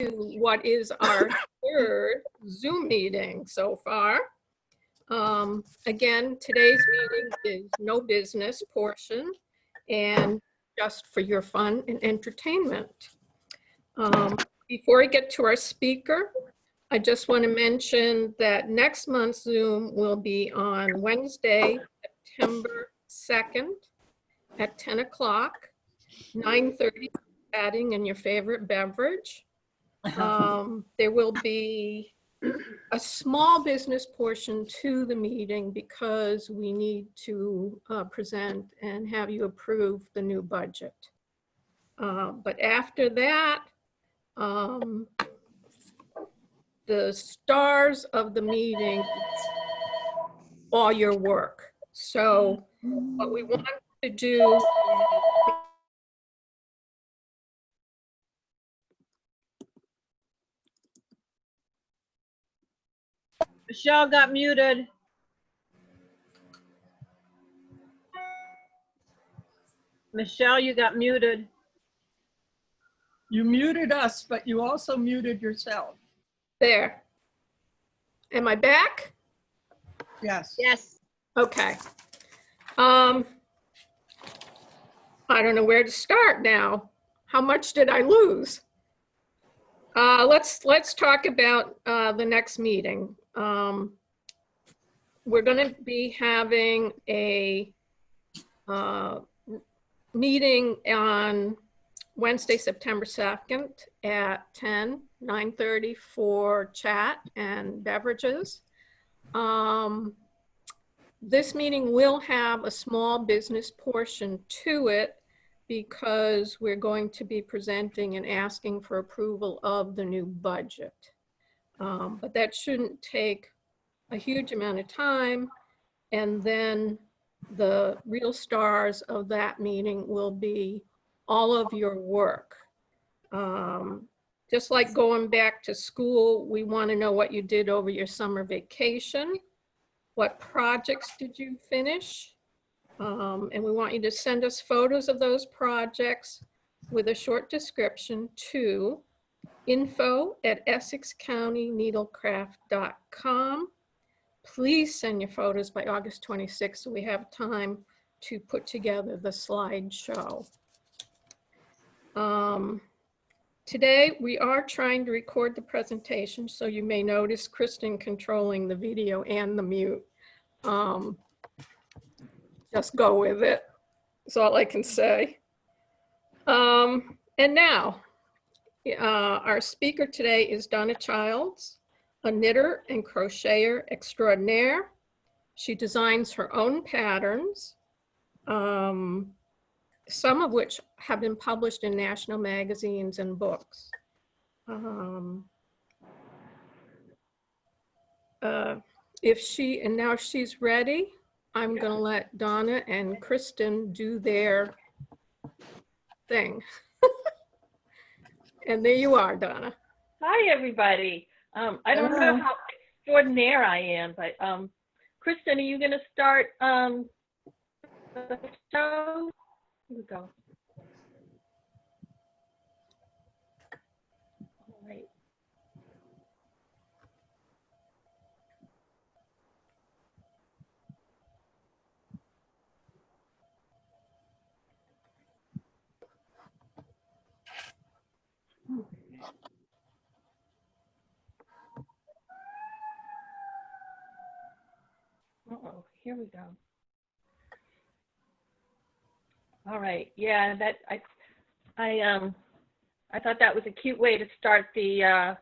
what is our third Zoom meeting so far. Again, today's meeting is no business portion and just for your fun and entertainment. Before I get to our speaker, I just want to mention that next month's Zoom will be on Wednesday, September 2nd at 10 o'clock, 9:30, adding in your favorite beverage. There will be a small business portion to the meeting because we need to present and have you approve the new budget. But after that, the stars of the meeting, all your work. So what we want to do, Michelle got muted. Michelle, you got muted. You muted us, but you also muted yourself. there. Am I back? Yes. Yes. Okay. I don't know where to start now. How much did I lose? Let's talk about the next meeting. We're going to be having a meeting on Wednesday, September 2nd at 10, 9:30 for chat and beverages. This meeting will have a small business portion to it because we're going to be presenting and asking for approval of the new budget. But that shouldn't take a huge amount of time. And then the real stars of that meeting will be all of your work. Just like going back to school, we want to know what you did over your summer vacation. What projects did you finish? And we want you to send us photos of those projects with a short description to info@EssexCountyNeedlecraft.com. Please send your photos by August 26th so we have time to put together the slideshow. Today, we are trying to record the presentation, so you may notice Kristen controlling the video and the mute. Just go with it. That's all I can say. And now, our speaker today is Donna Childs, a knitter and crocheter extraordinaire. She designs her own patterns, some of which have been published in national magazines and books. Now she's ready, I'm going to let Donna and Kristen do their thing. And there you are, Donna. Hi, everybody. I don't know how extraordinaire I am, but Kristen, are you going to start the show? Here we go. All right. Uh-oh, here we go. All right, yeah, that I thought that was a cute way to start the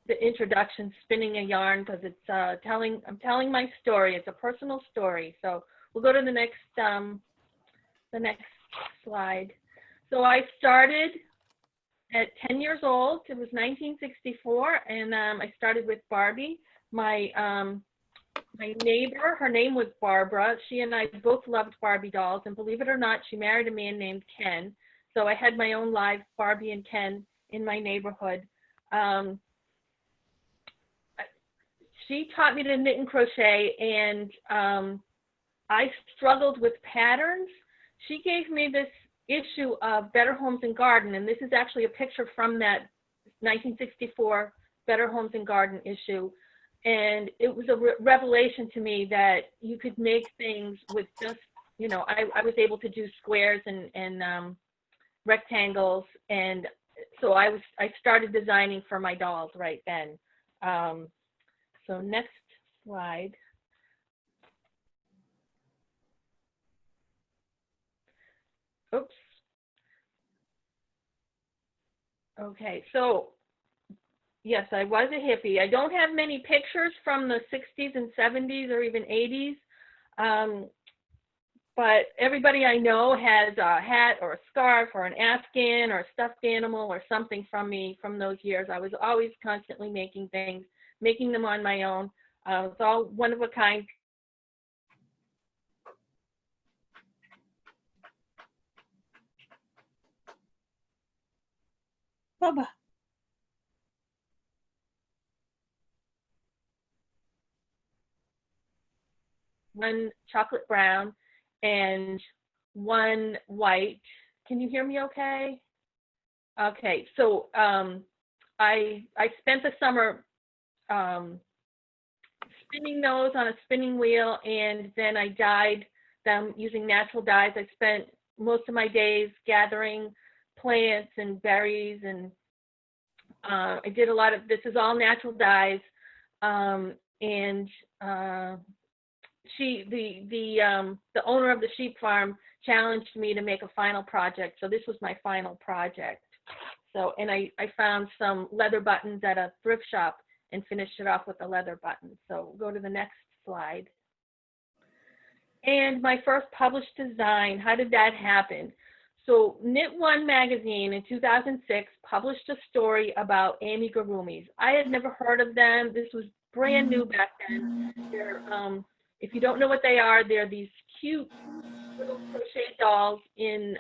introduction, spinning a yarn, because it's I'm telling my story. It's a personal story. So we'll go to the next slide. So I started at 10 years old. It was 1964, and I started with Barbie. My neighbor, her name was Barbara. She and I both loved Barbie dolls, and believe it or not, she married a man named Ken. So I had my own live Barbie and Ken in my neighborhood. She taught me to knit and crochet, and I struggled with patterns. She gave me this issue of Better Homes and Garden, and this is actually a picture from that 1964 Better Homes and Garden issue. And it was a revelation to me that you could make things with just, I was able to do squares and rectangles. And so I started designing for my dolls right then. So next slide. Oops. Okay, so yes, I was a hippie. I don't have many pictures from the 60s and 70s or even 80s, but everybody I know has a hat or a scarf or an Afghan or a stuffed animal or something from me from those years. I was always constantly making things, making them on my own. It's all one of a kind. Bubba. One chocolate brown and one white. Can you hear me okay? Okay, so I spent the summer spinning those on a spinning wheel, and then I dyed them using natural dyes. I spent most of my days gathering plants and berries, and I did a lot of, this is all natural dyes, and the owner of the sheep farm challenged me to make a final project. So this was my final project. So, and I found some leather buttons at a thrift shop and finished it off with the leather buttons. So we'll go to the next slide. And my first published design, how did that happen? So Knit One magazine in 2006 published a story about amigurumis. I had never heard of them. This was brand new back then. They're, if you don't know what they are, they're these cute little crochet dolls in,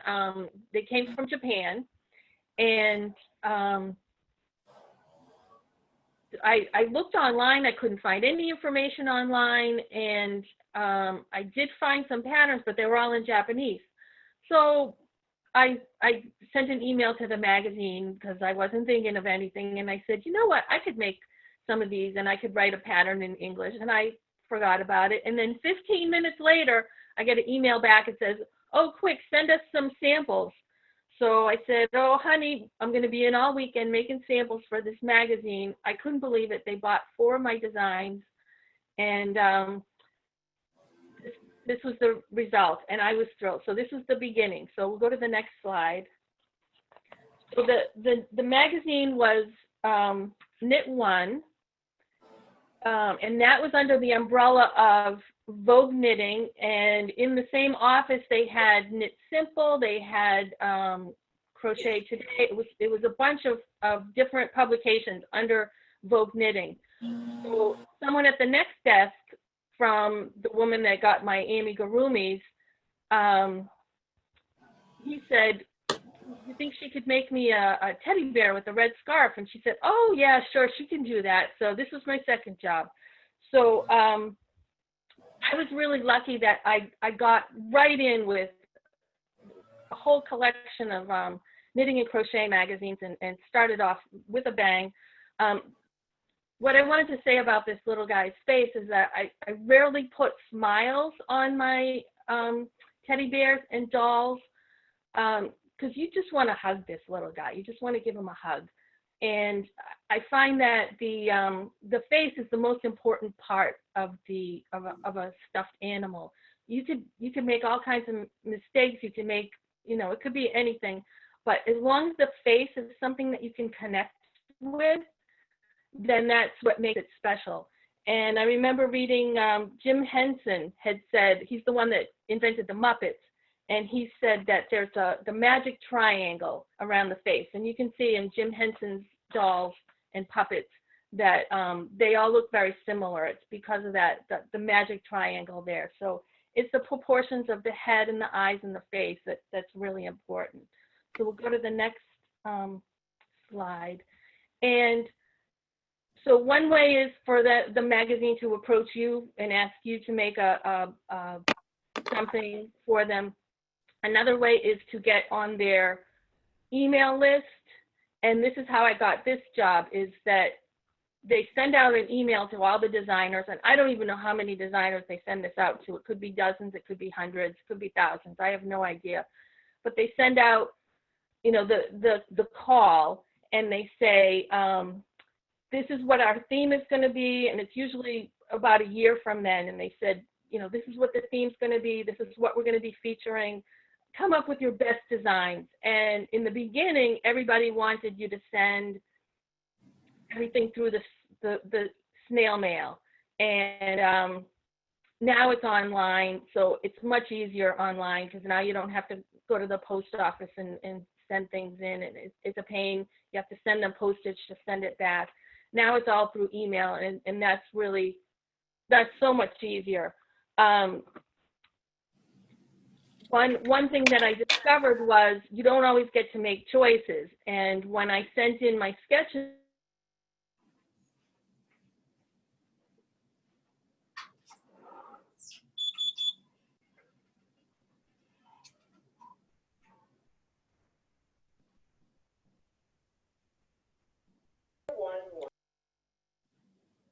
they came from Japan. And I looked online, I couldn't find any information online, and I did find some patterns, but they were all in Japanese. So I sent an email to the magazine because I wasn't thinking of anything, and I said, you know what, I could make some of these and I could write a pattern in English, and I forgot about it. And then 15 minutes later, I get an email back that says, oh, quick, send us some samples. So I said, oh, honey, I'm going to be in all weekend making samples for this magazine. I couldn't believe it. They bought 4 of my designs, and this was the result, and I was thrilled. So this was the beginning. So we'll go to the next slide. So the magazine was Knit One, and that was under the umbrella of Vogue Knitting, and in the same office they had Knit Simple, they had Crochet Today. It was a bunch of different publications under Vogue Knitting. So someone at the next desk from the woman that got my amigurumis, he said, you think she could make me a teddy bear with a red scarf? And she said, oh yeah, sure, she can do that. So this was my second job. So I was really lucky that I got right in with a whole collection of knitting and crochet magazines and started off with a bang. What I wanted to say about this little guy's face is that I rarely put smiles on my teddy bears and dolls, because you just want to hug this little guy. You just want to give him a hug. And I find that the face is the most important part of a stuffed animal. You could make all kinds of mistakes. You can make, it could be anything, but as long as the face is something that you can connect with, then that's what makes it special. And I remember reading Jim Henson had said, he's the one that invented the Muppets, and he said that there's the magic triangle around the face. And you can see in Jim Henson's dolls and puppets that they all look very similar. It's because of that, the magic triangle there. So it's the proportions of the head and the eyes and the face that's really important. So we'll go to the next slide. And so one way is for the magazine to approach you and ask you to make something for them. Another way is to get on their email list and this is how I got this job, is that they send out an email to all the designers, and I don't even know how many designers they send this out to. It could be dozens, it could be hundreds, it could be thousands. I have no idea. But they send out, you know, the call, and they say, this is what our theme is going to be, and it's usually about a year from then. And they said, you know, this is what the theme's going to be. This is what we're going to be featuring. Come up with your best designs. And in the beginning, everybody wanted you to send everything through the snail mail. And now it's online, so it's much easier online, because now you don't have to go to the post office and send things in, and it's a pain. You have to send them postage to send it back. Now it's all through email, and that's so much easier. One thing that I discovered was you don't always get to make choices. And when I sent in my sketches,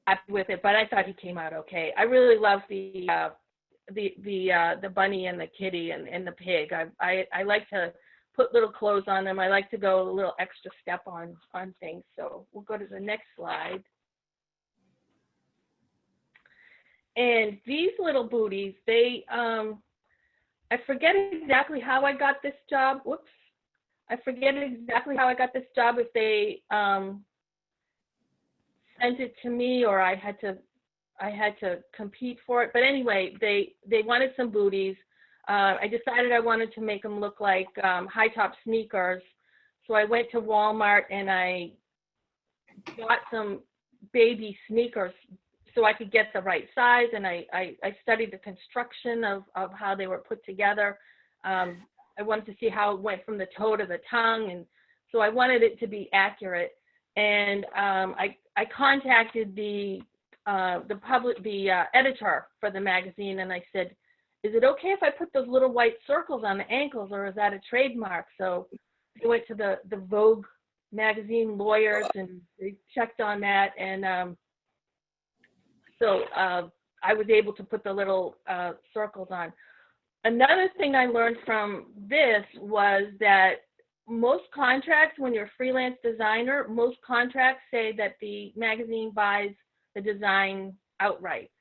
happy with it, but I thought he came out okay. I really love the bunny and the kitty and the pig. I like to put little clothes on them. I like to go a little extra step on things. So we'll go to the next slide. And these little booties, they I forget exactly how I got this job. Whoops. I forget exactly how I got this job, if they sent it to me or I had to compete for it. But anyway, they wanted some booties. I decided I wanted to make them look like high top sneakers. So I went to Walmart and I got some baby sneakers so I could get the right size. And I studied the construction of how they were put together. I wanted to see how it went from the toe to the tongue. And so I wanted it to be accurate. And I contacted the editor for the magazine, and I said, is it okay if I put those little white circles on the ankles, or is that a trademark? So I went to the Vogue magazine lawyers, and they checked on that, and so I was able to put the little circles on. Another thing I learned from this was that most contracts, when you're a freelance designer, most contracts say that the magazine buys the design outright.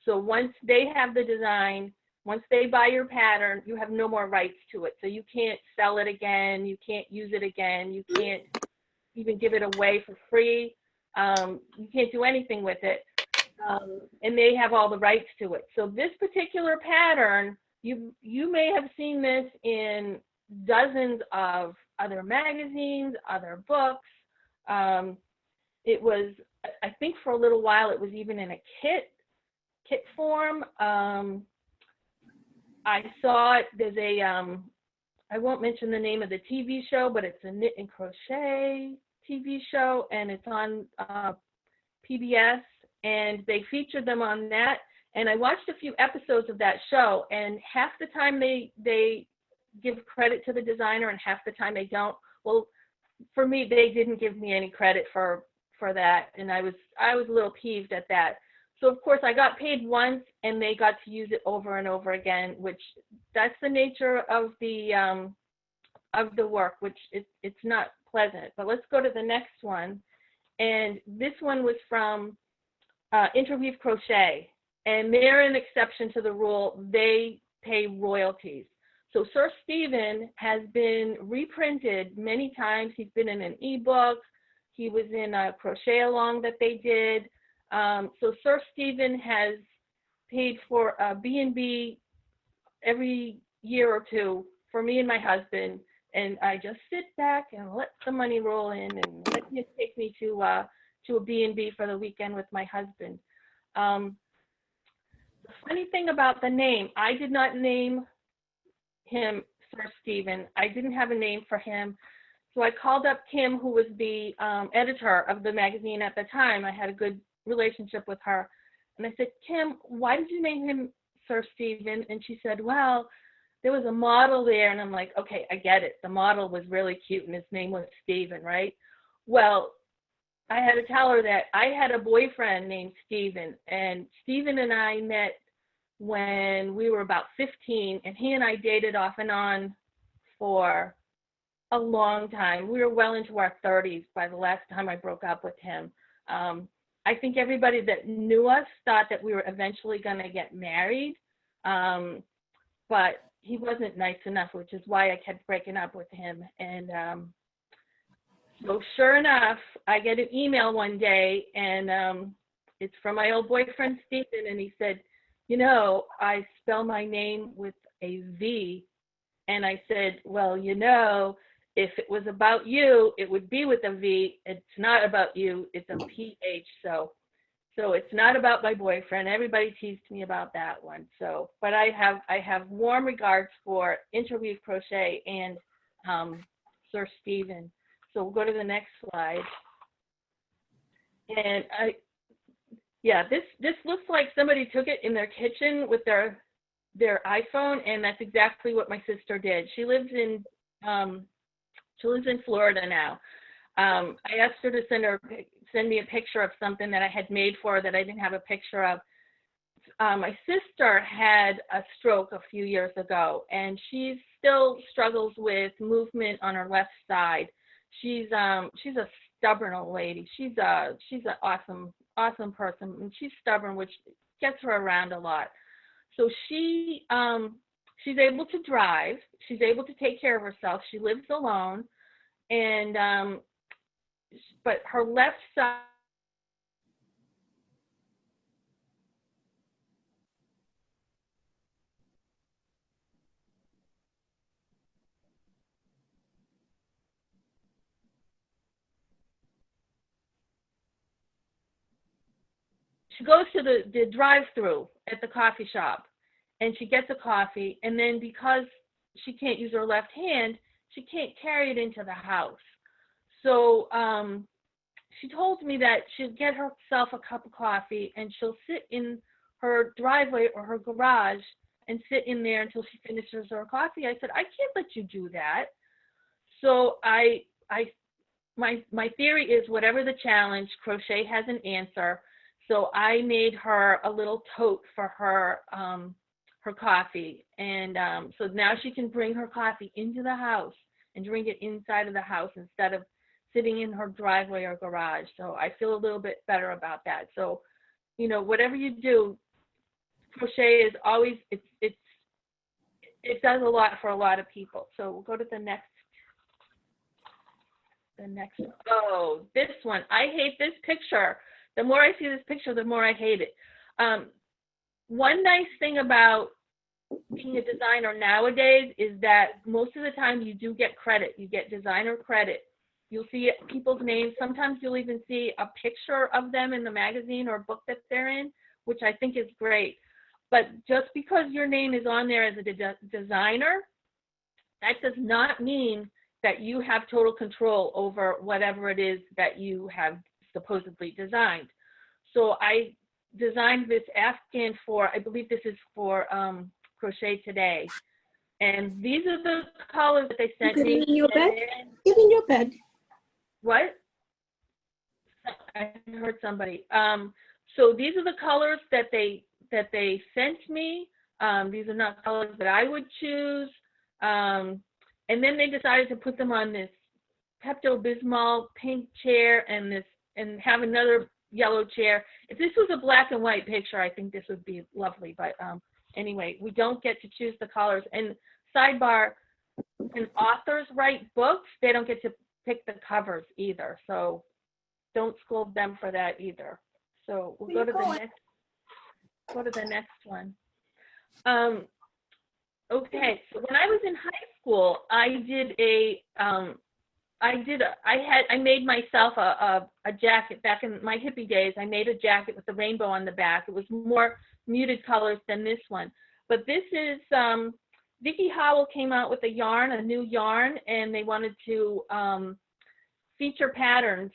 So once they have the design, once they buy your pattern, you have no more rights to it. So you can't sell it again, you can't use it again, you can't even give it away for free, you can't do anything with it, and they have all the rights to it. So this particular pattern, you may have seen this in dozens of other magazines, other books. It was, I think for a little while, it was even in a kit form. I saw it, there's a, I won't mention the name of the TV show, but it's a knit and crochet TV show, and it's on PBS, and they featured them on that. And I watched a few episodes of that show, and half the time they give credit to the designer and half the time they don't. Well, for me, they didn't give me any credit for that, and I was a little peeved at that. So of course I got paid once, and they got to use it over and over again, which that's the nature of the work, which it's not pleasant. But let's go to the next one, and this one was from Interweave Crochet, and they're an exception to the rule. They pay royalties. So Sir Stephen has been reprinted many times. He's been in an ebook. He was in a crochet along that they did. So Sir Stephen has paid for a B&B every year or two for me and my husband. And I just sit back and let the money roll in and let him take me to a B&B for the weekend with my husband. The funny thing about the name, I did not name him Sir Stephen. I didn't have a name for him. So I called up Kim, who was the editor of the magazine at the time. I had a good relationship with her. And I said, Kim, why did you name him Sir Stephen? And she said, well, there was a model there. And I'm like, okay, I get it. The model was really cute and his name was Stephen, right? Well, I had to tell her that I had a boyfriend named Steven, and Steven and I met when we were about 15, and he and I dated off and on for a long time. We were well into our 30s by the last time I broke up with him. I think everybody that knew us thought that we were eventually going to get married, but he wasn't nice enough, which is why I kept breaking up with him. And so sure enough, I get an email one day, and it's from my old boyfriend, Stephen, and he said, you know, I spell my name with a V. And I said, well, you know, if it was about you, it would be with a V. It's not about you, it's a PH. So it's not about my boyfriend. Everybody teased me about that one. So, but I have warm regards for Interweave Crochet and Sir Stephen. So we'll go to the next slide. And this looks like somebody took it in their kitchen with their iPhone, and that's exactly what my sister did. She lives in Florida now. I asked her to send me a picture of something that I had made for her that I didn't have a picture of. My sister had a stroke a few years ago, and she still struggles with movement on her left side. She's a stubborn old lady. She's an awesome person, and she's stubborn, which gets her around a lot. So she's able to drive. She's able to take care of herself. She lives alone, and but her left side. She goes to the drive-through at the coffee shop, and she gets a coffee, and then because she can't use her left hand, she can't carry it into the house. So she told me that she'll get herself a cup of coffee, and she'll sit in her driveway or her garage and sit in there until she finishes her coffee. I said, I can't let you do that. So my theory is, whatever the challenge, crochet has an answer. So I made her a little tote for her coffee, and so now she can bring her coffee into the house and drink it inside of the house instead of sitting in her driveway or garage. So I feel a little bit better about that. So, you know, whatever you do, crochet is always, it does a lot for a lot of people. So we'll go to the next. Oh, this one. I hate this picture. The more I see this picture, the more I hate it. One nice thing about being a designer nowadays is that most of the time you do get credit. You get designer credit. You'll see people's names. Sometimes you'll even see a picture of them in the magazine or book that they're in, which I think is great. But just because your name is on there as a designer, that does not mean that you have total control over whatever it is that you have supposedly designed. So I designed this Afghan for, I believe this is for Crochet Today. And these are the colors that they sent me. In your bed? Get in your bed. What? I heard somebody. So these are the colors that they sent me. These are not colors that I would choose. And then they decided to put them on this Pepto-Bismol pink chair and have another yellow chair. If this was a black and white picture, I think this would be lovely. But anyway, we don't get to choose the colors. And sidebar, when authors write books, they don't get to pick the covers either. So don't scold them for that either. So we'll go to the next one. Okay, so when I was in high school, I made myself a jacket back in my hippie days. I made a jacket with the rainbow on the back. It was more muted colors than this one. But this is, Vicki Howell came out with a new yarn, and they wanted to feature patterns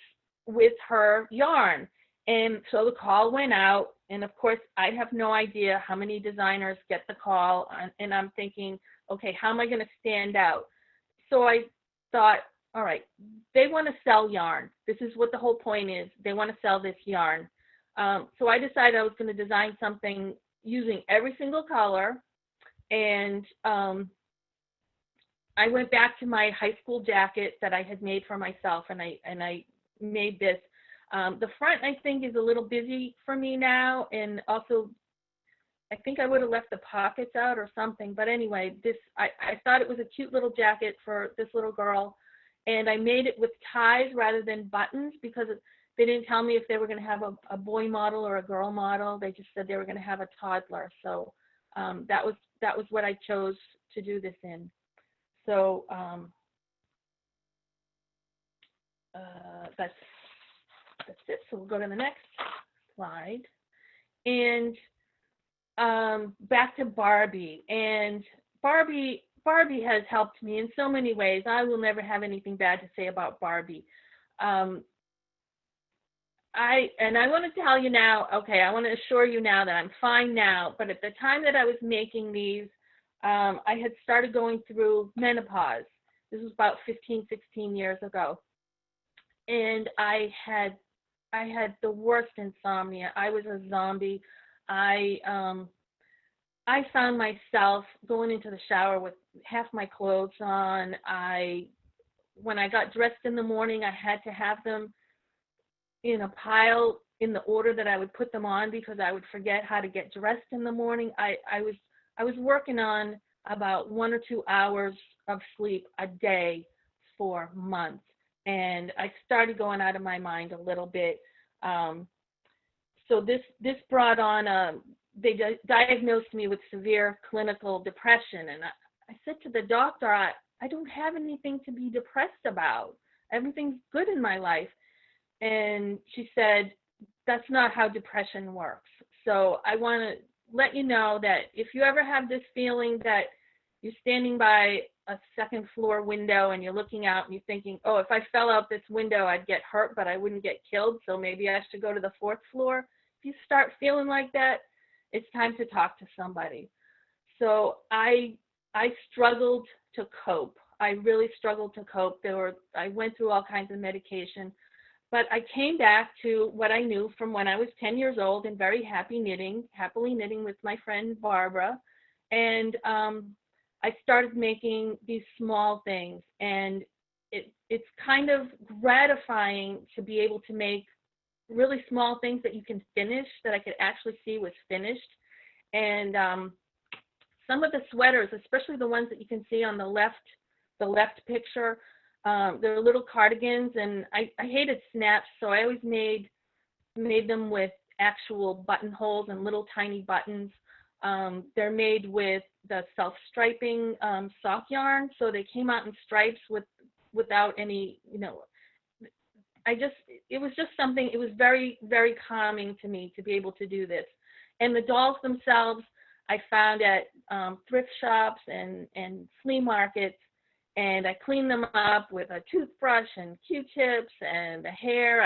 with her yarn. And so the call went out, and of course, I have no idea how many designers get the call, and I'm thinking, okay, how am I going to stand out? So I thought, all right, they want to sell yarn. This is what the whole point is. They want to sell this yarn. So I decided I was going to design something using every single color. And I went back to my high school jacket that I had made for myself, and I made this. The front, I think, is a little busy for me now, and also I think I would have left the pockets out or something. But anyway, I thought it was a cute little jacket for this little girl, and I made it with ties rather than buttons because they didn't tell me if they were going to have a boy model or a girl model. They just said they were going to have a toddler. So that was what I chose to do this in. So that's it. So we'll go to the next slide. And back to Barbie. And Barbie has helped me in so many ways. I will never have anything bad to say about Barbie. I want to tell you now, okay, I want to assure you now that I'm fine now, but at the time that I was making these, I had started going through menopause. This was about 15, 16 years ago. And I had the worst insomnia. I was a zombie. I found myself going into the shower with half my clothes on. When I got dressed in the morning, I had to have them in a pile in the order that I would put them on because I would forget how to get dressed in the morning. I was working on about 1 or 2 hours of sleep a day for months, and I started going out of my mind a little bit. So this brought on they diagnosed me with severe clinical depression, and I said to the doctor, I don't have anything to be depressed about. Everything's good in my life. And she said, that's not how depression works. So I want to let you know that if you ever have this feeling that you're standing by a second floor window and you're looking out and you're thinking, oh, if I fell out this window, I'd get hurt, but I wouldn't get killed. So maybe I should go to the 4th floor. If you start feeling like that, it's time to talk to somebody. So I struggled to cope. I really struggled to cope. I went through all kinds of medication. But I came back to what I knew from when I was 10 years old and very happily knitting with my friend Barbara. And I started making these small things. And it's kind of gratifying to be able to make really small things that you can finish, that I could actually see was finished. And some of the sweaters, especially the ones that you can see on the left picture, they're little cardigans, and I hated snaps, so I always made them with actual buttonholes and little tiny buttons. They're made with the self-striping sock yarn, so they came out in stripes without any, it was just something, it was very, very calming to me to be able to do this. And the dolls themselves, I found at thrift shops and flea markets, and I cleaned them up with a toothbrush and Q-tips, and the hair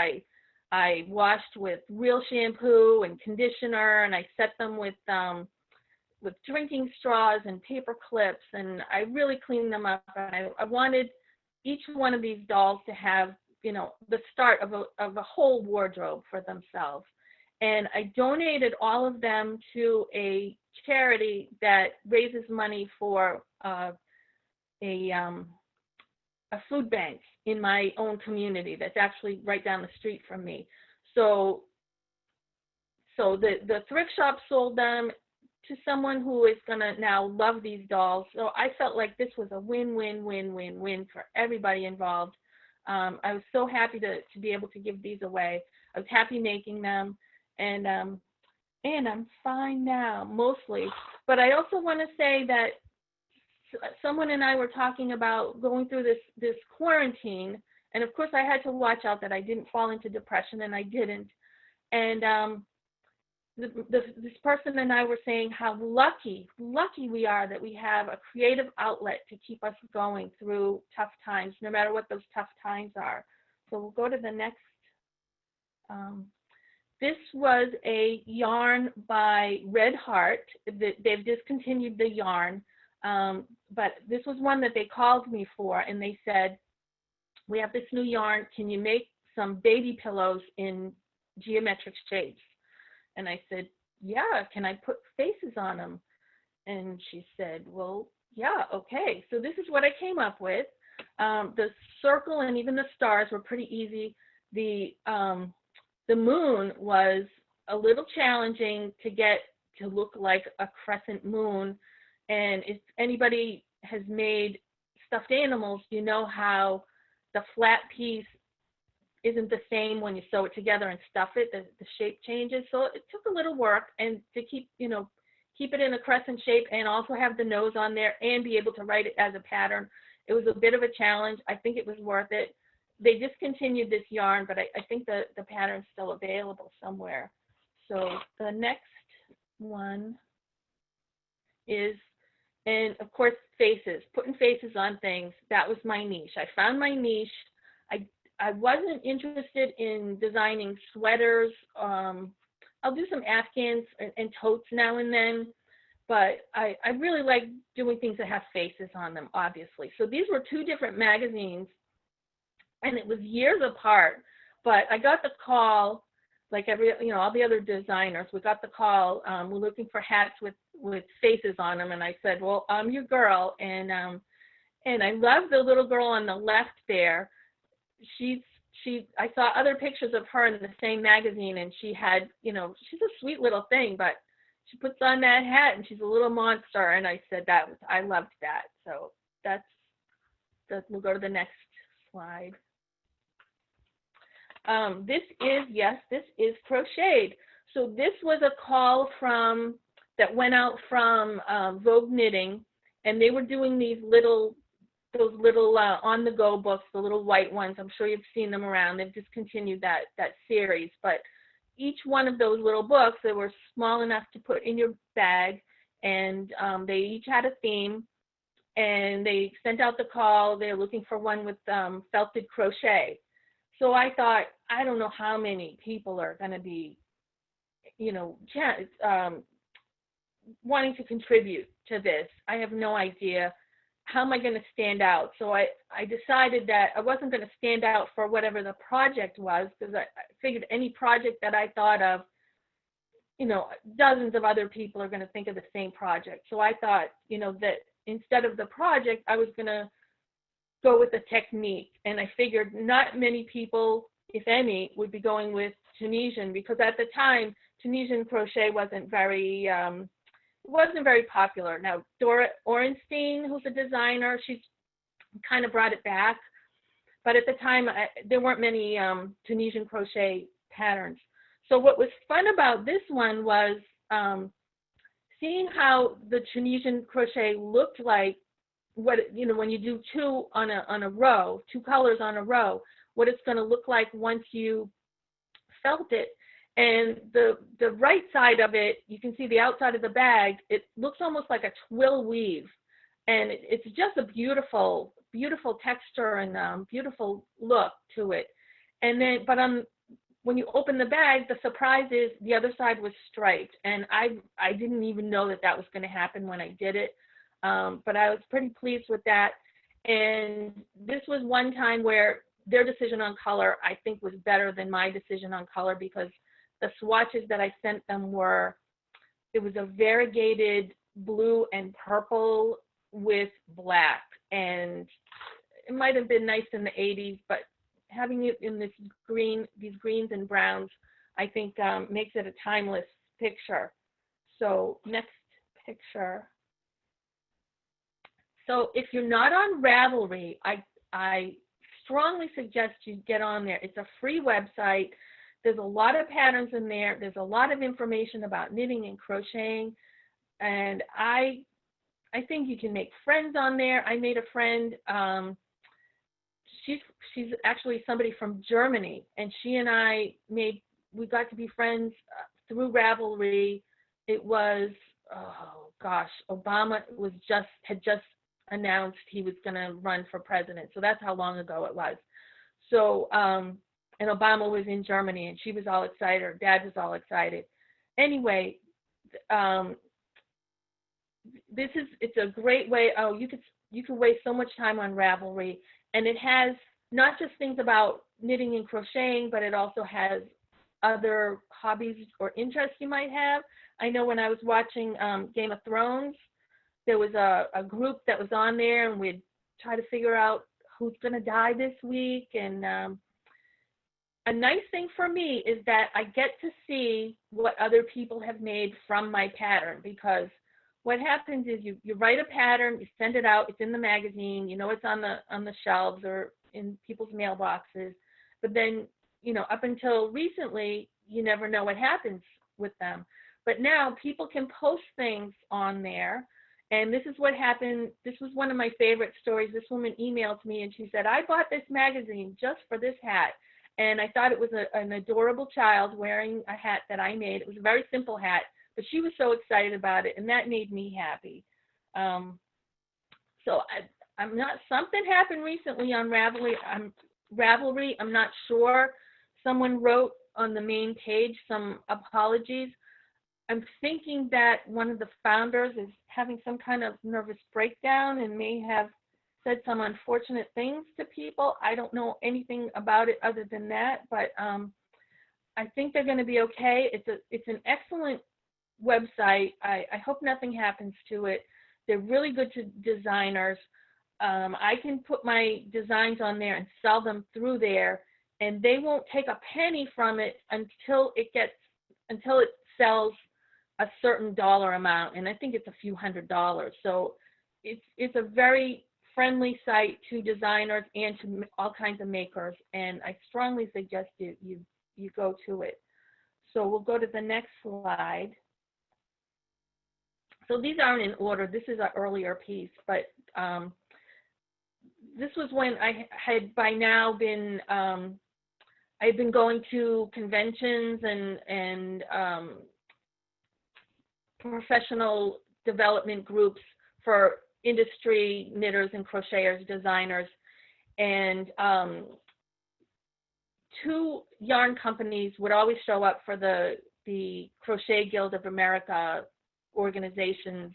I washed with real shampoo and conditioner, and I set them with drinking straws and paper clips, and I really cleaned them up. And I wanted each one of these dolls to have, the start of a whole wardrobe for themselves. And I donated all of them to a charity that raises money for a food bank in my own community that's actually right down the street from me. So the thrift shop sold them to someone who is going to now love these dolls. So I felt like this was a win-win-win-win-win for everybody involved. I was so happy to be able to give these away. I was happy making them, and I'm fine now, mostly. But I also want to say that someone and I were talking about going through this quarantine, and of course I had to watch out that I didn't fall into depression, and I didn't. And this person and I were saying how lucky we are that we have a creative outlet to keep us going through tough times, no matter what those tough times are. So we'll go to the next. This was a yarn by Red Heart. They've discontinued the yarn, but this was one that they called me for, and they said, we have this new yarn. Can you make some baby pillows in geometric shapes? And I said, yeah, can I put faces on them? And she said, well, yeah, okay. So this is what I came up with. The circle and even the stars were pretty easy. The moon was a little challenging to get to look like a crescent moon. And if anybody has made stuffed animals, you know how the flat piece isn't the same when you sew it together and stuff it, the shape changes. So it took a little work, and to keep it in a crescent shape and also have the nose on there and be able to write it as a pattern. It was a bit of a challenge. I think it was worth it. They discontinued this yarn, but I think the pattern's still available somewhere. So the next one is, and of course, faces, putting faces on things. That was my niche. I found my niche. I wasn't interested in designing sweaters. I'll do some Afghans and totes now and then, but I really like doing things that have faces on them, obviously. So these were two different magazines, and it was years apart, but I got the call, like all the other designers, we got the call, we're looking for hats with faces on them, and I said, well, I'm your girl, and I love the little girl on the left there. I saw other pictures of her in the same magazine, and she had, she's a sweet little thing, but she puts on that hat and she's a little monster. And I said I loved that. So we'll go to the next slide. This is crocheted. So this was a call that went out from Vogue Knitting, and they were doing those little on-the-go books, the little white ones. I'm sure you've seen them around. They've discontinued that series, but each one of those little books, they were small enough to put in your bag, and they each had a theme, and they sent out the call. They're looking for one with felted crochet. So I thought, I don't know how many people are going to be, wanting to contribute to this. I have no idea. How am I going to stand out? So I decided that I wasn't going to stand out for whatever the project was, because I figured any project that I thought of, dozens of other people are going to think of the same project. So I thought, that instead of the project, I was going to go with the technique. And I figured not many people, if any, would be going with Tunisian, because at the time, Tunisian crochet wasn't very popular. Now, Dora Orenstein, who's a designer, she's kind of brought it back. But at the time, there weren't many Tunisian crochet patterns. So what was fun about this one was seeing how the Tunisian crochet looked like, when you do two on a row, two colors on a row, what it's going to look like once you felt it. And the right side of it, you can see the outside of the bag, it looks almost like a twill weave. And it's just a beautiful, beautiful texture and beautiful look to it. And then, when you open the bag, the surprise is the other side was striped. And I didn't even know that was going to happen when I did it. But I was pretty pleased with that. And this was one time where their decision on color, I think, was better than my decision on color, because the swatches that I sent them it was a variegated blue and purple with black. And it might have been nice in the 80s, but having it in these greens and browns, I think makes it a timeless picture. So next picture. So if you're not on Ravelry, I strongly suggest you get on there. It's a free website. There's a lot of patterns in there. There's a lot of information about knitting and crocheting. And I think you can make friends on there. I made a friend. She's actually somebody from Germany, and she and we got to be friends through Ravelry. It was, Obama had just announced he was going to run for president. So that's how long ago it was. So, and Obama was in Germany, and she was all excited. Her dad was all excited. Anyway, it's a great way. You could waste so much time on Ravelry, and it has not just things about knitting and crocheting, but it also has other hobbies or interests you might have. I know when I was watching Game of Thrones, there was a group that was on there, and we'd try to figure out who's going to die this week. And a nice thing for me is that I get to see what other people have made from my pattern, because what happens is you write a pattern, you send it out, it's in the magazine, you know, it's on the shelves or in people's mailboxes, but then, you know, up until recently, you never know what happens with them. But now people can post things on there. And this is what happened. This was one of my favorite stories. This woman emailed me and she said, I bought this magazine just for this hat. And I thought it was an adorable child wearing a hat that I made. It was a very simple hat, but she was so excited about it, and that made me happy. So I'm not, something happened recently on Ravelry. I'm not sure. Someone wrote on the main page some apologies. I'm thinking that one of the founders is having some kind of nervous breakdown and may have said some unfortunate things to people. I don't know anything about it other than that, but I think they're going to be okay. It's an excellent website. I hope nothing happens to it. They're really good to designers. I can put my designs on there and sell them through there, and they won't take a penny from it until it sells a certain dollar amount, and I think it's a few $100s. So it's a very friendly site to designers and to all kinds of makers, and I strongly suggest you go to it. So we'll go to the next slide. So these aren't in order. This is an earlier piece, but this was when I had by now been I'd been going to conventions and professional development groups for industry knitters and crocheters, designers, and two yarn companies would always show up for the Crochet Guild of America organization's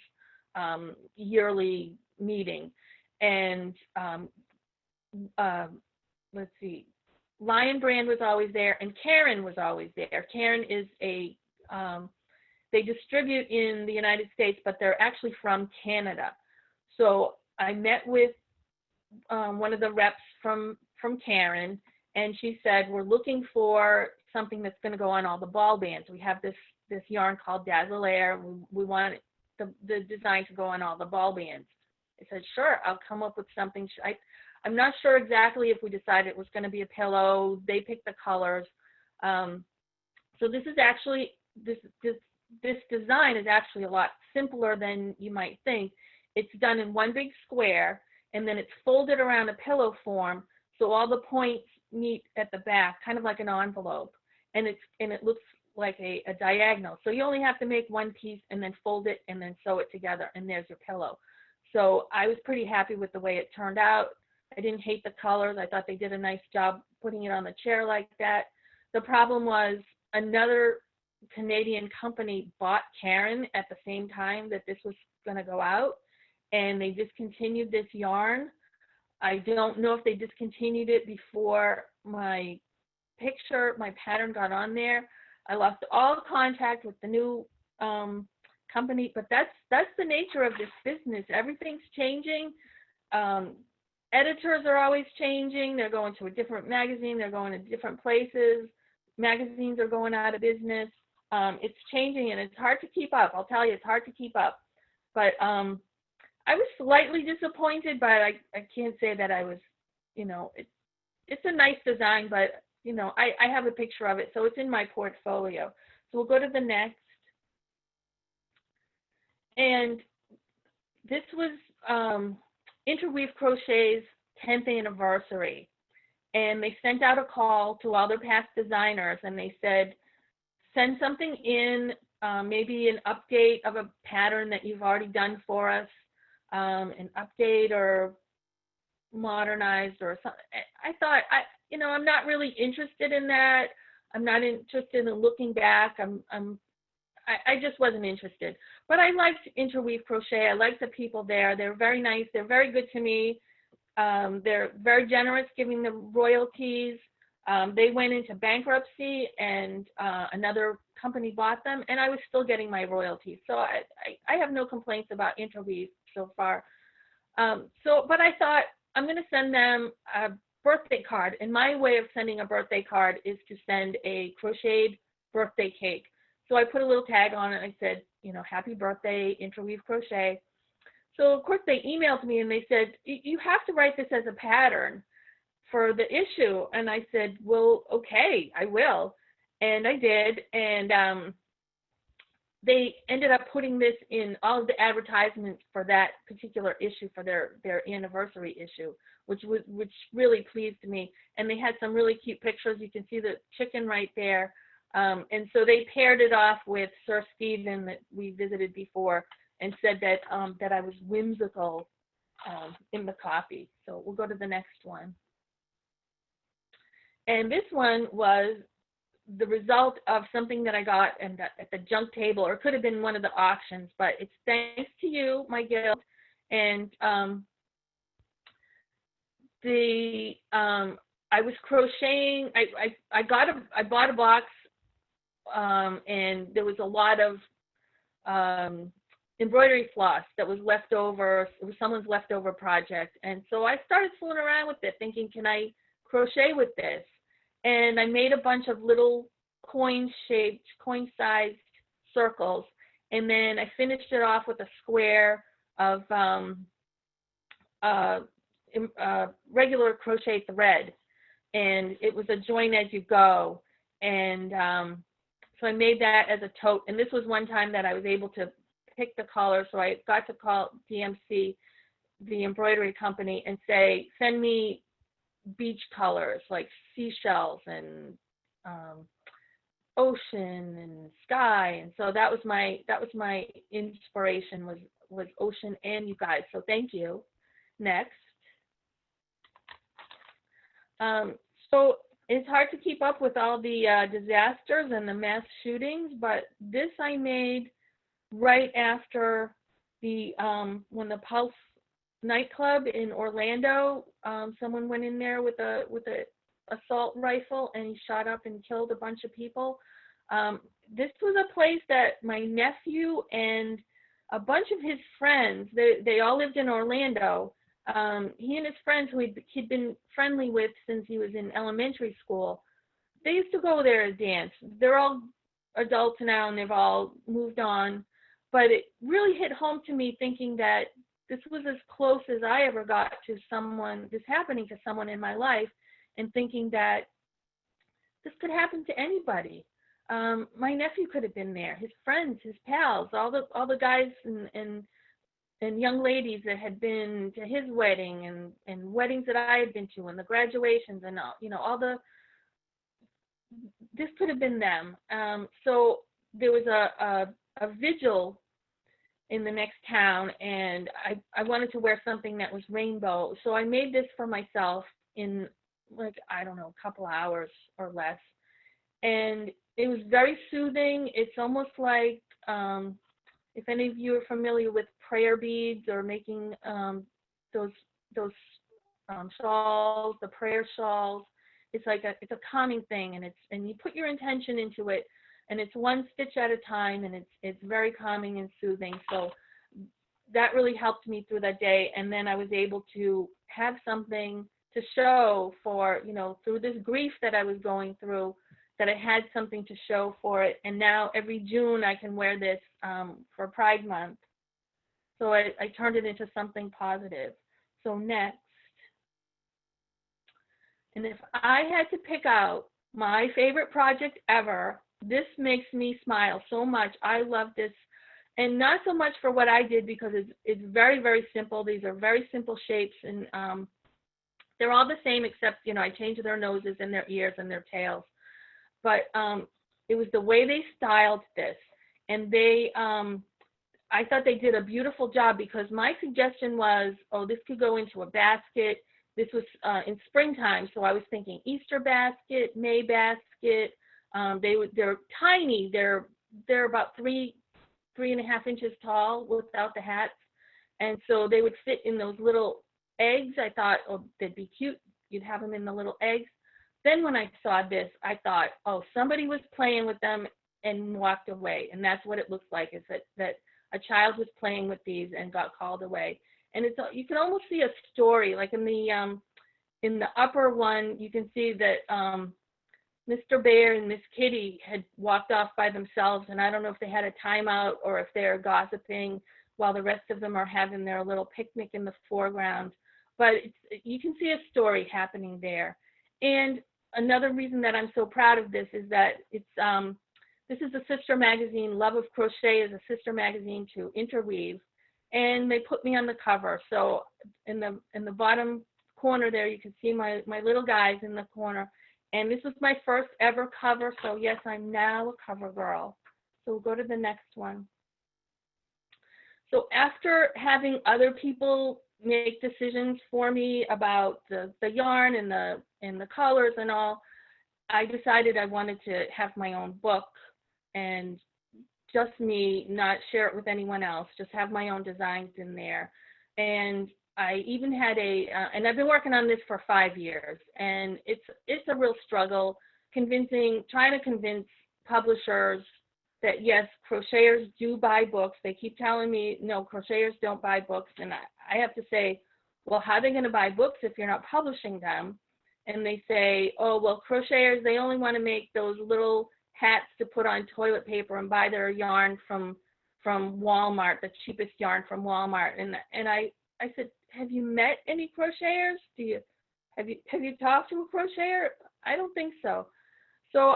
yearly meeting. And let's see, Lion Brand was always there, and Karen was always there. Karen is they distribute in the United States, but they're actually from Canada. So I met with one of the reps from Karen, and she said, we're looking for something that's going to go on all the ball bands. We have this yarn called Dazzle Air. We want the design to go on all the ball bands. I said, sure, I'll come up with something. I'm not sure exactly if we decided it was going to be a pillow. They picked the colors. So this is actually, this design is actually a lot simpler than you might think. It's done in one big square, and then it's folded around a pillow form, so all the points meet at the back, kind of like an envelope, and it looks like a diagonal. So you only have to make one piece and then fold it and then sew it together, and there's your pillow. So I was pretty happy with the way it turned out. I didn't hate the colors. I thought they did a nice job putting it on the chair like that. The problem was another Canadian company bought Karen at the same time that this was going to go out, and they discontinued this yarn. I don't know if they discontinued it before my pattern got on there. I lost all contact with the new company, but that's the nature of this business. Everything's changing. Editors are always changing. They're going to a different magazine. They're going to different places. Magazines are going out of business. It's changing, and it's hard to keep up. I'll tell you, it's hard to keep up. But I was slightly disappointed, but I can't say that I was, you know, it's a nice design, but, you know, I have a picture of it, so it's in my portfolio. So we'll go to the next. And this was Interweave Crochet's 10th anniversary. And they sent out a call to all their past designers, and they said, send something in, maybe an update of a pattern that you've already done for us, an update or modernized or something. I thought, you know, I'm not really interested in that. I'm not interested in looking back. I just wasn't interested. But I liked Interweave Crochet. I liked the people there. They're very nice. They're very good to me. They're very generous giving the royalties. They went into bankruptcy and another company bought them, and I was still getting my royalties. So I have no complaints about Interweave so far. But I thought I'm going to send them a birthday card. And my way of sending a birthday card is to send a crocheted birthday cake. So I put a little tag on it. I said, happy birthday, Interweave Crochet. So of course they emailed me and they said, you have to write this as a pattern for the issue. And I said, well, okay, I will. And I did. And they ended up putting this in all of the advertisements for that particular issue, for their anniversary issue, which really pleased me. And they had some really cute pictures. You can see the chicken right there. And so they paired it off with Sir Stephen that we visited before and said that that I was whimsical in the copy. So we'll go to the next one. And this one was the result of something that I got at the junk table, or it could have been one of the auctions, but it's thanks to you, my guild. And I was crocheting. I bought a box, and there was a lot of embroidery floss that was left over. It was someone's leftover project, and so I started fooling around with it, thinking, can I crochet with this? And I made a bunch of little coin-sized circles, and then I finished it off with a square of regular crochet thread, and it was a join as you go. And so I made that as a tote, and this was one time that I was able to pick the color, so I got to call DMC, the embroidery company, and say, send me beach colors like seashells and ocean and sky. And so that was my inspiration, was ocean and you guys. So thank you. Next. So it's hard to keep up with all the disasters and the mass shootings, but this I made right after the when the Pulse nightclub in Orlando, someone went in there with a assault rifle and he shot up and killed a bunch of people. This was a place that my nephew and a bunch of his friends, they all lived in Orlando. He and his friends who he'd been friendly with since he was in elementary school, they used to go there to dance. They're all adults now and they've all moved on. But it really hit home to me, thinking that this was as close as I ever got to this happening to someone in my life, and thinking that this could happen to anybody. My nephew could have been there, his friends, his pals, all the guys and young ladies that had been to his wedding and weddings that I had been to, and the graduations and all this could have been them. So there was a vigil in the next town, and I wanted to wear something that was rainbow. So I made this for myself in, like, I don't know, a couple hours or less. And it was very soothing. It's almost like, if any of you are familiar with prayer beads or making those shawls, the prayer shawls, it's a calming thing, and you put your intention into it, and it's one stitch at a time, and it's very calming and soothing. So that really helped me through that day. And then I was able to have something to show for, through this grief that I was going through, that I had something to show for it. And now every June I can wear this for Pride Month. So I turned it into something positive. So next. And if I had to pick out my favorite project ever, this makes me smile so much. I love this, and not so much for what I did, because it's very, very simple. These are very simple shapes, and they're all the same, except, I changed their noses and their ears and their tails. But it was the way they styled this, and I thought they did a beautiful job, because my suggestion was, this could go into a basket. This was in springtime, so I was thinking Easter basket, May basket. They're tiny. They're about 3.5 inches tall without the hats, and so they would fit in those little eggs. I thought, oh, they'd be cute. You'd have them in the little eggs. Then when I saw this, I thought, oh, somebody was playing with them and walked away. And that's what it looks like, is that a child was playing with these and got called away. And it's, you can almost see a story, like in the upper one, you can see that Mr. Bear and Miss Kitty had walked off by themselves, and I don't know if they had a timeout or if they're gossiping while the rest of them are having their little picnic in the foreground. But you can see a story happening there. And another reason that I'm so proud of this is that it's this is a sister magazine. Love of Crochet is a sister magazine to Interweave, and they put me on the cover. So in the bottom corner there, you can see my little guys in the corner. And this was my first ever cover, so yes, I'm now a cover girl. So we'll go to the next one. So after having other people make decisions for me about the yarn and the colors and all, I decided I wanted to have my own book, and just me, not share it with anyone else, just have my own designs in there. And I even had and I've been working on this for 5 years, and it's a real struggle trying to convince publishers that yes, crocheters do buy books. They keep telling me, no, crocheters don't buy books. And I have to say, well, how are they going to buy books if you're not publishing them? And they say, oh, well, crocheters, they only want to make those little hats to put on toilet paper and buy their yarn from Walmart, the cheapest yarn from Walmart. And I said, have you met any crocheters? Have you talked to a crocheter? I don't think so. So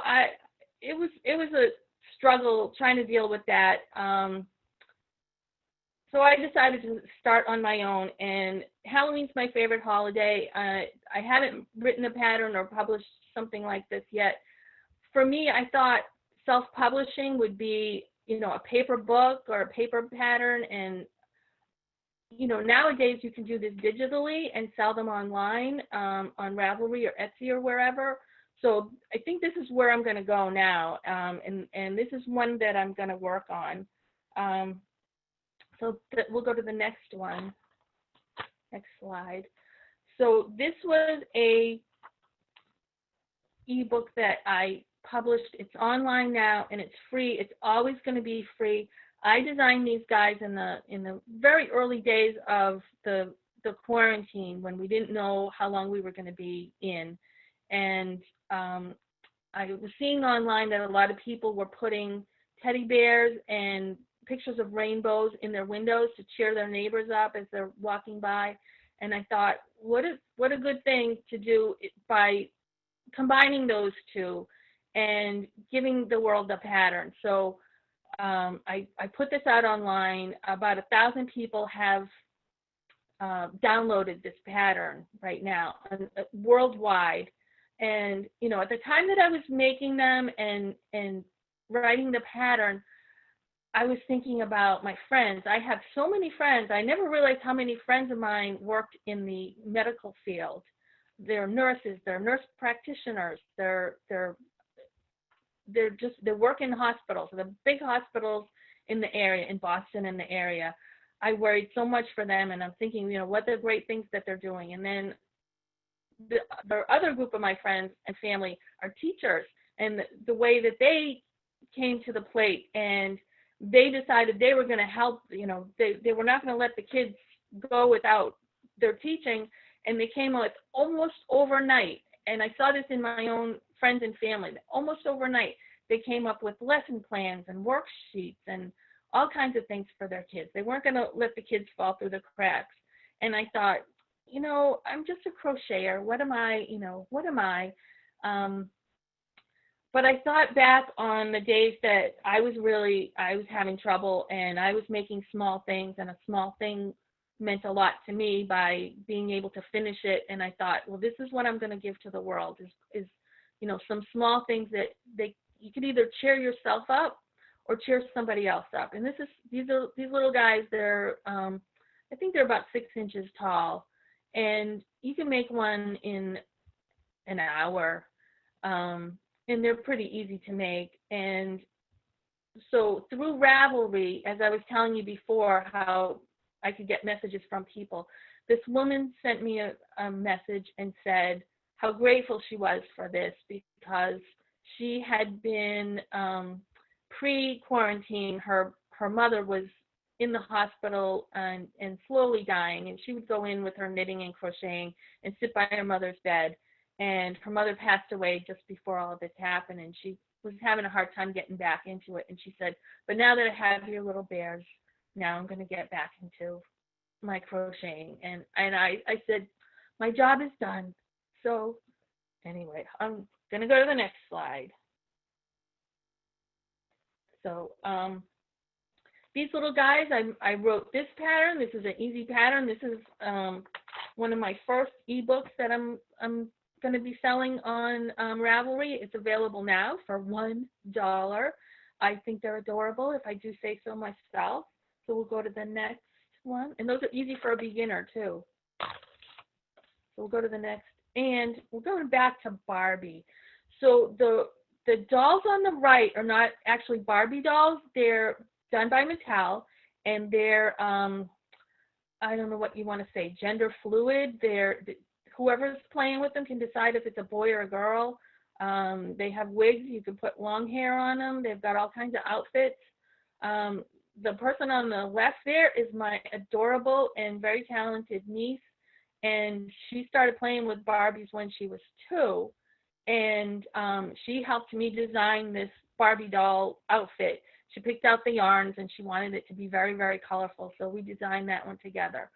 it was a struggle trying to deal with that. So I decided to start on my own, and Halloween's my favorite holiday. I haven't written a pattern or published something like this yet. For me, I thought self-publishing would be, a paper book or a paper pattern, and nowadays you can do this digitally and sell them online on Ravelry or Etsy or wherever. So I think this is where I'm going to go now, and this is one that I'm going to work on. So we'll go to the next one. Next slide. So this was a ebook that I published. It's online now, and it's free. It's always going to be free. I designed these guys in the very early days of the quarantine, when we didn't know how long we were going to be in. And I was seeing online that a lot of people were putting teddy bears and pictures of rainbows in their windows to cheer their neighbors up as they're walking by. And I thought, what a good thing to do by combining those two and giving the world a pattern. So I put this out online. About 1,000 people have downloaded this pattern right now, worldwide. And at the time that I was making them and writing the pattern, I was thinking about my friends. I have so many friends. I never realized how many friends of mine worked in the medical field. They're nurses, they're nurse practitioners, they're work in hospitals, the big hospitals in the area, in Boston and the area. I worried so much for them, and I'm thinking, what the great things that they're doing. And then the other group of my friends and family are teachers, and the way that they came to the plate, and they decided they were going to help, they were not going to let the kids go without their teaching, and they came out almost overnight. And I saw this in my own friends and family. Almost overnight, they came up with lesson plans and worksheets and all kinds of things for their kids. They weren't going to let the kids fall through the cracks. And I thought, I'm just a crocheter. What am I? But I thought back on the days that I was having trouble, and I was making small things, and a small thing meant a lot to me by being able to finish it. And I thought, well, this is what I'm going to give to the world is some small things that you can either cheer yourself up or cheer somebody else up. And these little guys, they're I think they're about 6 inches tall, and you can make one in an hour, and they're pretty easy to make. And so through Ravelry, as I was telling you before, how I could get messages from people, this woman sent me a message and said how grateful she was for this because she had been pre-quarantine. Her mother was in the hospital and slowly dying, and she would go in with her knitting and crocheting and sit by her mother's bed. And her mother passed away just before all of this happened, and she was having a hard time getting back into it. And she said, but now that I have your little bears, now I'm going to get back into my crocheting. And I said, my job is done. So anyway, I'm going to go to the next slide. So these little guys, I wrote this pattern. This is an easy pattern. This is one of my first ebooks that I'm going to be selling on Ravelry. It's available now for $1. I think they're adorable, if I do say so myself. So we'll go to the next one. And those are easy for a beginner too. So we'll go to the next. And we're going back to Barbie. So the dolls on the right are not actually Barbie dolls. They're done by Mattel, and they're, I don't know what you want to say, gender fluid. Whoever's playing with them can decide if it's a boy or a girl. They have wigs. You can put long hair on them. They've got all kinds of outfits. The person on the left there is my adorable and very talented niece, and she started playing with Barbies when she was 2, and she helped me design this Barbie doll outfit. She picked out the yarns, and she wanted it to be very, very colorful, so we designed that one together.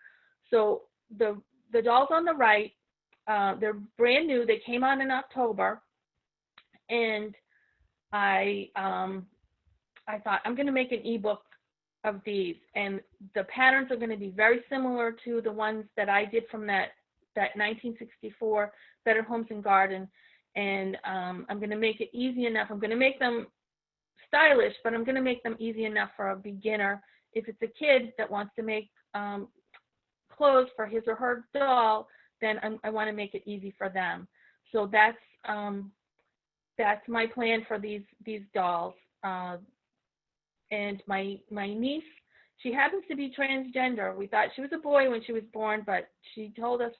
So the dolls on the right, they're brand new. They came out in October, and I thought I'm going to make an ebook of these, and the patterns are going to be very similar to the ones that I did from that 1964 Better Homes and Garden, and I'm going to make it easy enough. I'm going to make them stylish, but I'm going to make them easy enough for a beginner. If it's a kid that wants to make clothes for his or her doll, then I want to make it easy for them. So that's my plan for these dolls. And my niece, she happens to be transgender. We thought she was a boy when she was born, but she told us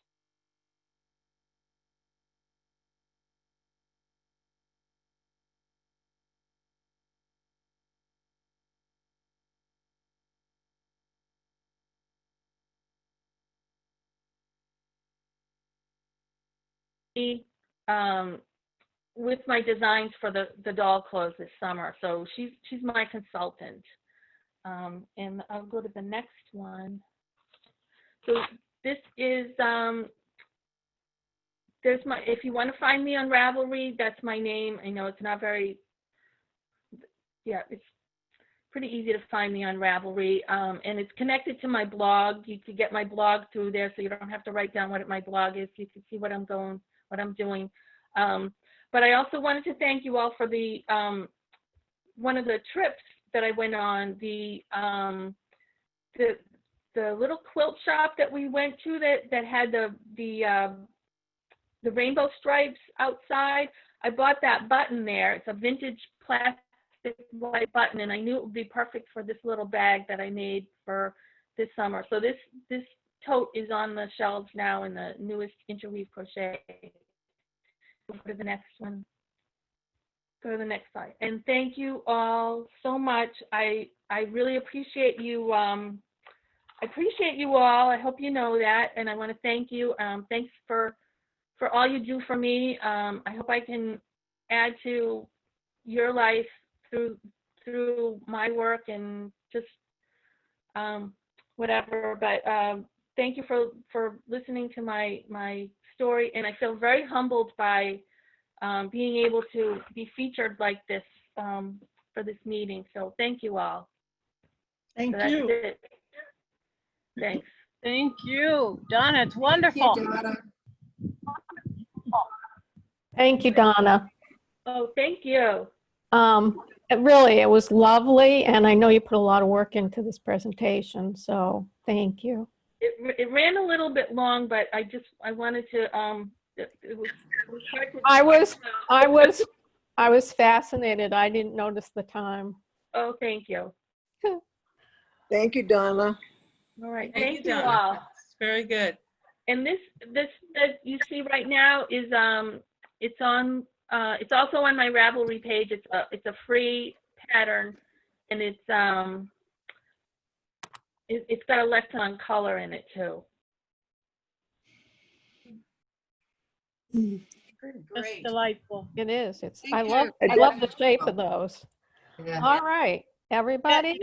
with my designs for the doll clothes this summer. So she's my consultant. And I'll go to the next one. So this is, there's my, if you want to find me on Ravelry, that's my name. I know it's not very, yeah, it's pretty easy to find me on Ravelry. And it's connected to my blog. You could get my blog through there, so you don't have to write down what my blog is. You can see what I'm doing. But I also wanted to thank you all for the one of the trips that I went on, the little quilt shop that we went to that had the rainbow stripes outside. I bought that button there. It's a vintage plastic white button, and I knew it would be perfect for this little bag that I made for this summer. So this tote is on the shelves now in the newest interweave crochet. Go to the next one. Go to the next slide. And thank you all so much. I really appreciate you. I appreciate you all. I hope you know that, and I want to thank you. Thanks for all you do for me. I hope I can add to your life through my work and just whatever. But thank you for listening to my story, and I feel very humbled by being able to be featured like this for this meeting. So thank you all. Thank So you. that's it. Thanks. Thank you, Donna. It's wonderful. Thank you, Donna. Oh, thank you. It was lovely, and I know you put a lot of work into this presentation, so thank you. It ran a little bit long, but I wanted to, it was hard to. I was fascinated. I didn't notice the time. Oh, thank you. Thank you, Donna. All right, Thank thank you, you Donna. all. It's Very good. And this that you see right now is it's also on my Ravelry page. It's a free pattern, and it's got a left-on color in it too. That's Great. delightful. It is. Thank I you. love the shape of those. All right, everybody.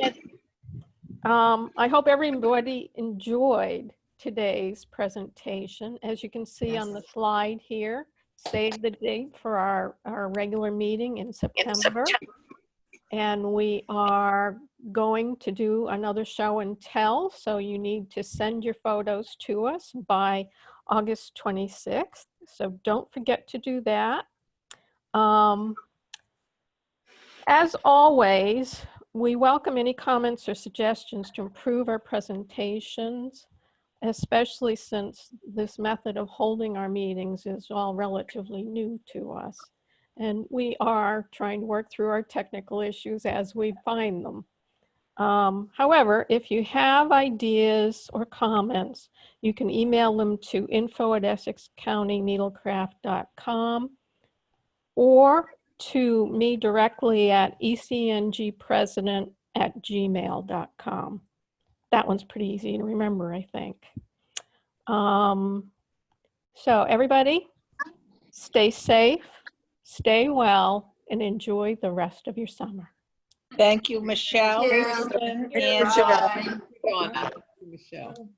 I hope everybody enjoyed today's presentation. As you can see on the slide here, save the date for our regular meeting in September. And we are going to do another show and tell. So you need to send your photos to us by August 26th. So don't forget to do that. As always, we welcome any comments or suggestions to improve our presentations, especially since this method of holding our meetings is all relatively new to us. And we are trying to work through our technical issues as we find them. However, if you have ideas or comments, you can email them to info@essexcountyneedlecraft.com or to me directly at ecngpresident@gmail.com. That one's pretty easy to remember, I think. So everybody, stay safe, stay well, and enjoy the rest of your summer. Thank you, Michelle, Thank you. Kristen, Good and job. Donna. Michelle.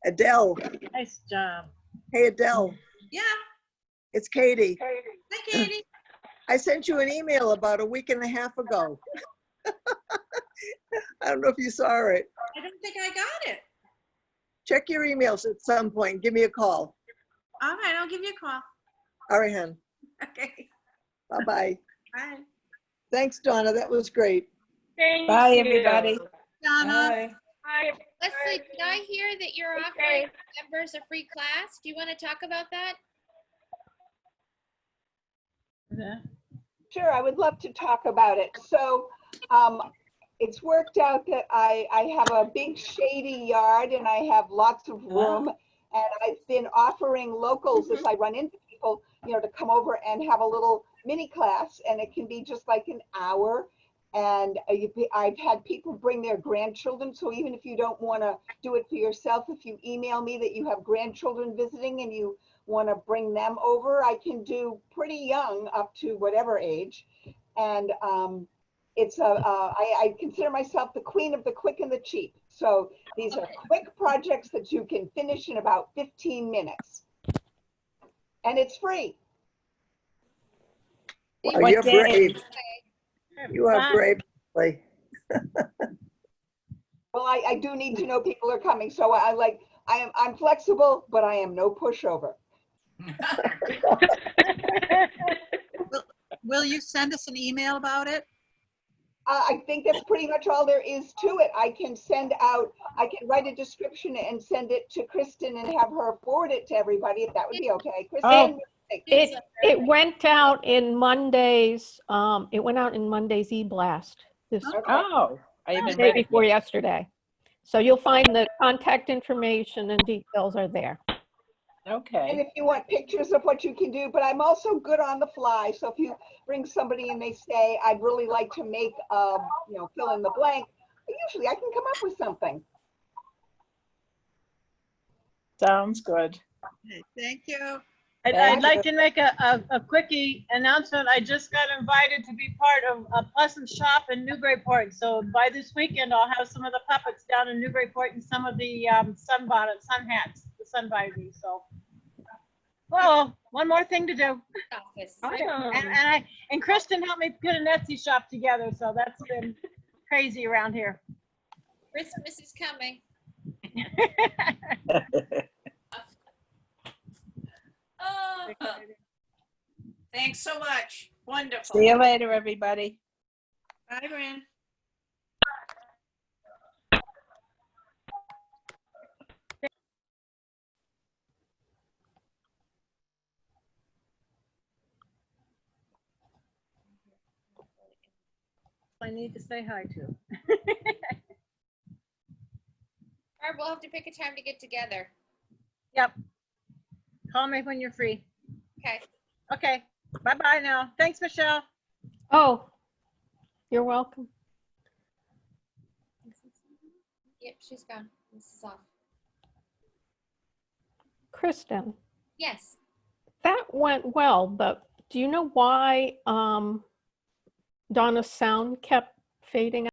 Adele. Nice job. Hey, Adele. Yeah. It's Katie. Hi, Katie. I sent you an email about a week and a half ago. I don't know if you saw it. I don't think I got it. Check your emails at some point. Give me a call. All right, I'll give you a call. All right, hon. Okay. Bye-bye. Bye. Thanks, Donna. That was great. Thank Bye, you. everybody. Donna. Bye. Leslie, did I hear that you're Okay. offering members a free class? Do you want to talk about that? Yeah. Sure, I would love to talk about it. So it's worked out that I have a big shady yard and I have lots of room. And I've been offering locals as I run into people, to come over and have a little mini class. And it can be just like an hour. And I've had people bring their grandchildren. So even if you don't want to do it for yourself, if you email me that you have grandchildren visiting and you want to bring them over, I can do pretty young up to whatever age. And I consider myself the queen of the quick and the cheap. So these are quick projects that you can finish in about 15 minutes. And it's free. Wow, What you're day? brave. You are Bye. brave. Leslie. Well, I do need to know people are coming. So I'm flexible, but I am no pushover. Will you send us an email about it? I think that's pretty much all there is to it. I can write a description and send it to Kristen and have her forward it to everybody, if that would be okay. Kristen, Oh. what do you think? It went out in Monday's, e-blast this Oh, I the even day read it. before yesterday. So you'll find the contact information and details are there. And Okay. if you want pictures of what you can do, but I'm also good on the fly. So if you bring somebody and they say, I'd really like to make, fill in the blank, usually I can come up with something. Sounds good. Okay, thank you. I'd like to make a quickie announcement. I just got invited to be part of a Pleasant Shop in Newburyport. So by this weekend, I'll have some of the puppets down in Newburyport and some of the sunbonnets, sun hats, the sun visors. So, well, one more thing to do. Office. Awesome. And Kristen helped me put an Etsy shop together. So that's been crazy around here. Christmas is coming. Oh, thanks so much. Wonderful. See you later, everybody. Bye, Bryn. I need to say hi to. Barbara, We'll have to pick a time to get together. Yep. Call me when you're free. Okay. Okay. Bye-bye now. Thanks, Michelle. Oh, you're welcome. Yep, she's gone. This is off. Kristen, Yes. that went well, but do you know why Donna's sound kept fading